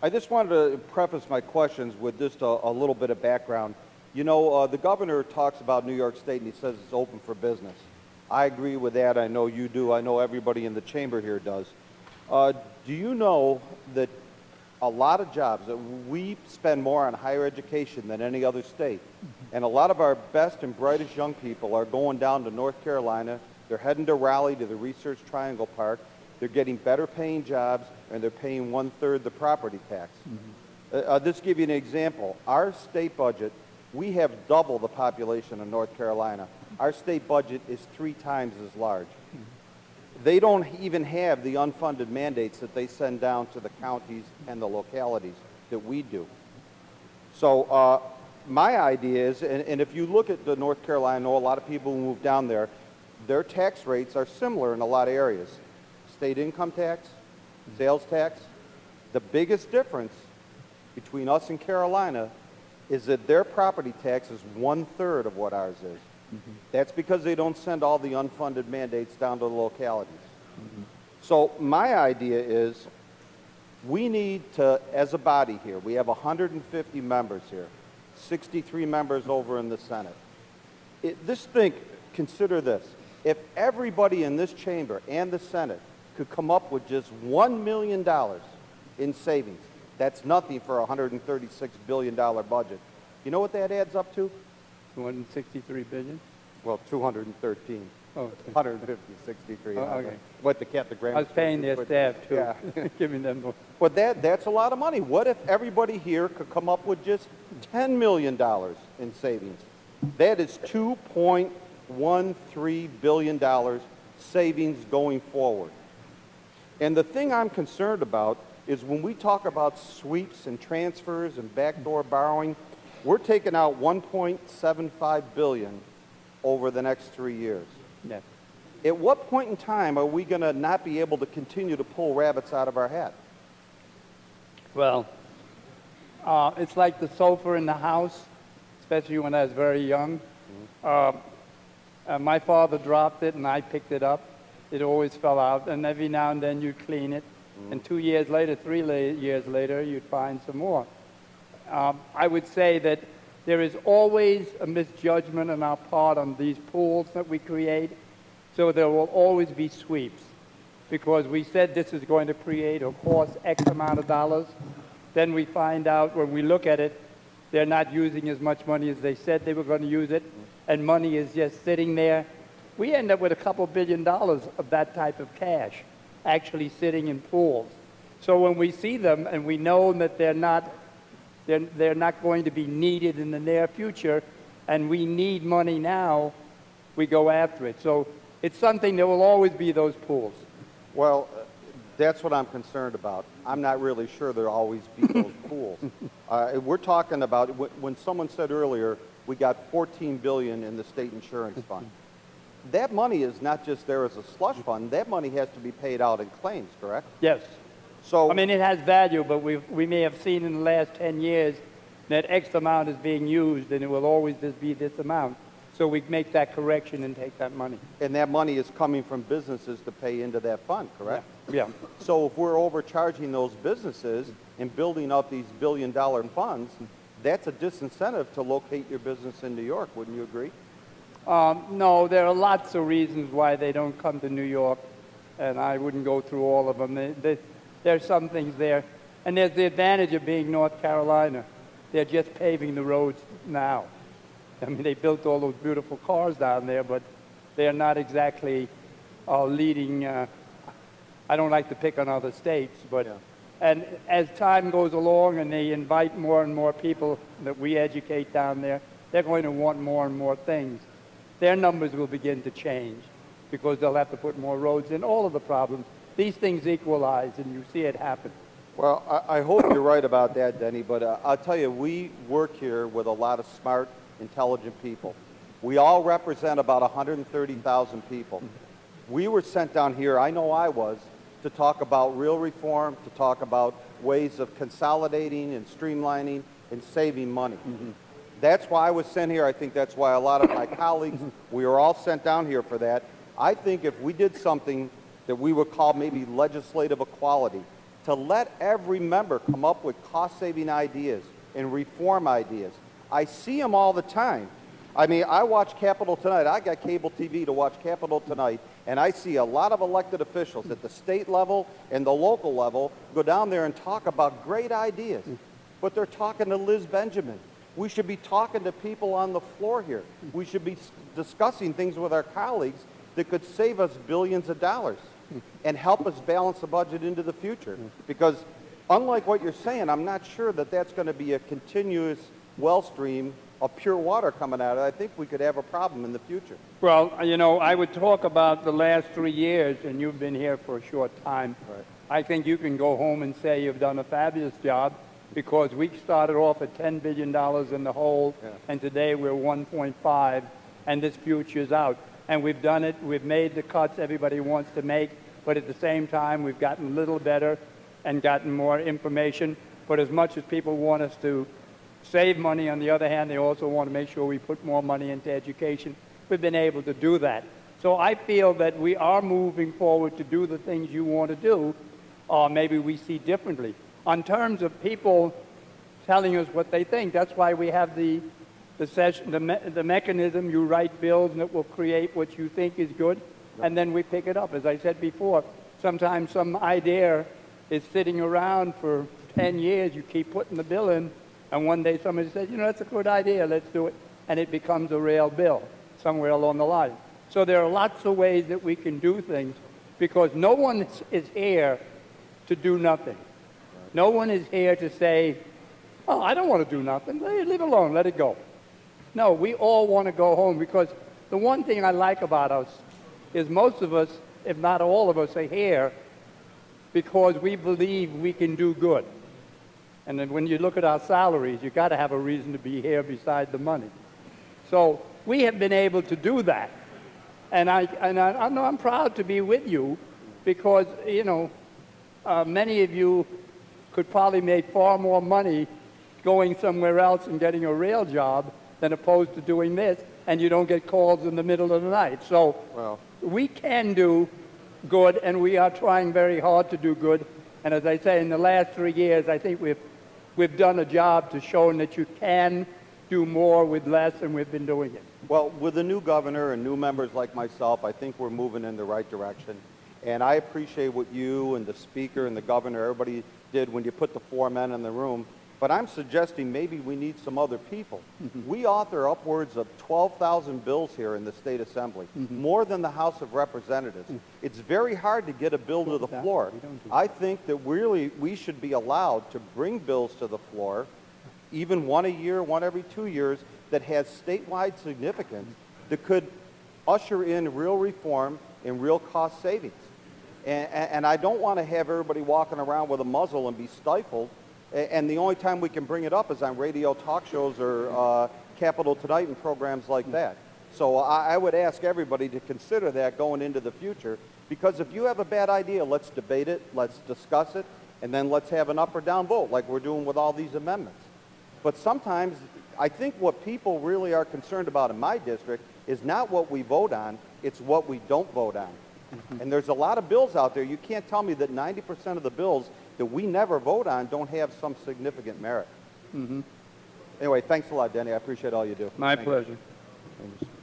I just wanted to preface my questions with just a little bit of background. You know, the governor talks about New York State and he says it's open for business. I agree with that. I know you do. I know everybody in the chamber here does. Do you know that a lot of jobs, that we spend more on higher education than any other state, and a lot of our best and brightest young people are going down to North Carolina, they're heading to Raleigh to the Research Triangle Park, they're getting better paying jobs, and they're paying 1/3 the property tax. I'll just give you an example. Our state budget, we have double the population of North Carolina. Our state budget is 3 times as large. They don't even have the unfunded mandates that they send down to the counties and the localities that we do. So my idea is, and if you look at the North Carolina, I know a lot of people who move down there, their tax rates are similar in a lot of areas. State income tax, sales tax. The biggest difference between us and Carolina is that their property tax is 1/3 of what ours is. That's because they don't send all the unfunded mandates down to the localities. So my idea is we need to, as a body here, we have 150 members here, 63 members over in the Senate. Consider this. If everybody in this chamber and the Senate could come up with just $1 million in savings, that's nothing for a $136 billion budget. You know what that adds up to? 263 billion? Well, 213. Oh, okay. 150, 63. Oh, okay. What the grammar. I was paying their staff too, Yeah. giving them more. But that's a lot of money. What if everybody here could come up with just $10 million in savings? That is $2.13 billion savings going forward. And the thing I'm concerned about is when we talk about sweeps and transfers and backdoor borrowing, we're taking out $1.75 billion over the next 3 years. Yeah. At what point in time are we going to not be able to continue to pull rabbits out of our hat? Well, it's like the sofa in the house, especially when I was very young. My father dropped it and I picked it up. It always fell out, and every now and then you'd clean it. And 2 years later, 3 years later, you'd find some more. I would say that there is always a misjudgment on our part on these pools that we create, so there will always be sweeps, because we said this is going to create or cost X amount of dollars. Then we find out when we look at it, they're not using as much money as they said they were going to use it, and money is just sitting there. We end up with a couple $1 billion of that type of cash actually sitting in pools. So when we see them and we know that they're not going to be needed in the near future, and we need money now, we go after it. So it's something, there will always be those pools. Well, that's what I'm concerned about. I'm not really sure there'll always be those pools. We're talking about, when someone said earlier, we got $14 billion in the state insurance fund. That money is not just there as a slush fund. That money has to be paid out in claims, correct? Yes. So, I mean, it has value, but we may have seen in the last 10 years that X amount is being used, and it will always just be this amount. So we make that correction and take that money. and that money is coming from businesses to pay into that fund, correct? Yeah. So if we're overcharging those businesses and building up these billion-dollar funds, that's a disincentive to locate your business in New York, wouldn't you agree? No, there are lots of reasons why they don't come to New York, and I wouldn't go through all of them. There's some things there. And there's the advantage of being North Carolina. They're just paving the roads now. I mean, they built all those beautiful cars down there, but they're not exactly leading. I don't like to pick on other states, but and as time goes along and they invite more and more people that we educate down there, they're going to want more and more things. Their numbers will begin to change because they'll have to put more roads in, all of the problems. These things equalize, and you see it happen. Well, I hope you're right about that, Denny, but I'll tell you, we work here with a lot of smart, intelligent people. We all represent about 130,000 people. We were sent down here, I know I was, to talk about real reform, to talk about ways of consolidating and streamlining and saving money. That's why I was sent here. I think that's why a lot of my colleagues, we were all sent down here for that. I think if we did something that we would call maybe legislative equality, to let every member come up with cost-saving ideas and reform ideas. I see them all the time. I mean, I watch Capitol Tonight. I got cable TV to watch Capitol Tonight, and I see a lot of elected officials at the state level and the local level go down there and talk about great ideas. But they're talking to Liz Benjamin. We should be talking to people on the floor here. We should be discussing things with our colleagues that could save us billions of dollars and help us balance the budget into the future. Because unlike what you're saying, I'm not sure that that's going to be a continuous well stream of pure water coming out of it. I think we could have a problem in the future. Well, you know, I would talk about the last 3 years, and you've been here for a short time. Right. I think you can go home and say you've done a fabulous job, because we started off at $10 billion in the hole, and today we're 1.5, and this future's out. And we've done it. We've made the cuts everybody wants to make, but at the same time, we've gotten a little better and gotten more information. But as much as people want us to save money, on the other hand, they also want to make sure we put more money into education. We've been able to do that. So I feel that we are moving forward to do the things you want to do, or maybe we see differently. On terms of people telling us what they think, that's why we have the mechanism. You write bills and it will create what you think is good, and then we pick it up. As I said before, sometimes some idea is sitting around for 10 years. You keep putting the bill in, and one day somebody says, you know, that's a good idea, let's do it, and it becomes a real bill somewhere along the line. So there are lots of ways that we can do things, because no one is here to do nothing. No one is here to say, oh, I don't want to do nothing. Leave it alone. Let it go. No, we all want to go home, because the one thing I like about us is most of us, if not all of us, are here because we believe we can do good. And then when you look at our salaries, you've got to have a reason to be here beside the money. So we have been able to do that. And I'm proud to be with you, because, you know, many of you could probably make far more money going somewhere else and getting a real job than opposed to doing this, and you don't get calls in the middle of the night. So we can do good, and we are trying very hard to do good. And as I say, in the last 3 years, I think we've done a job to show that you can do more with less, and we've been doing it. Well, with the new governor and new members like myself, I think we're moving in the right direction. And I appreciate what you and the speaker and the governor, everybody did when you put the 4 men in the room. But I'm suggesting maybe we need some other people. We author upwards of 12,000 bills here in the state assembly, more than the House of Representatives. It's very hard to get a bill to the floor. I think that really we should be allowed to bring bills to the floor, even one a year, one every 2 years, that has statewide significance, that could usher in real reform and real cost savings. And I don't want to have everybody walking around with a muzzle and be stifled, and the only time we can bring it up is on radio talk shows or Capitol Tonight and programs like that. So I would ask everybody to consider that going into the future, because if you have a bad idea, let's debate it, let's discuss it, and then let's have an up or down vote like we're doing with all these amendments. But sometimes I think what people really are concerned about in my district is not what we vote on, it's what we don't vote on. And there's a lot of bills out there. You can't tell me that 90% of the bills that we never vote on don't have some significant merit. Anyway, thanks a lot, Denny. I appreciate all you do. My pleasure. Thanks.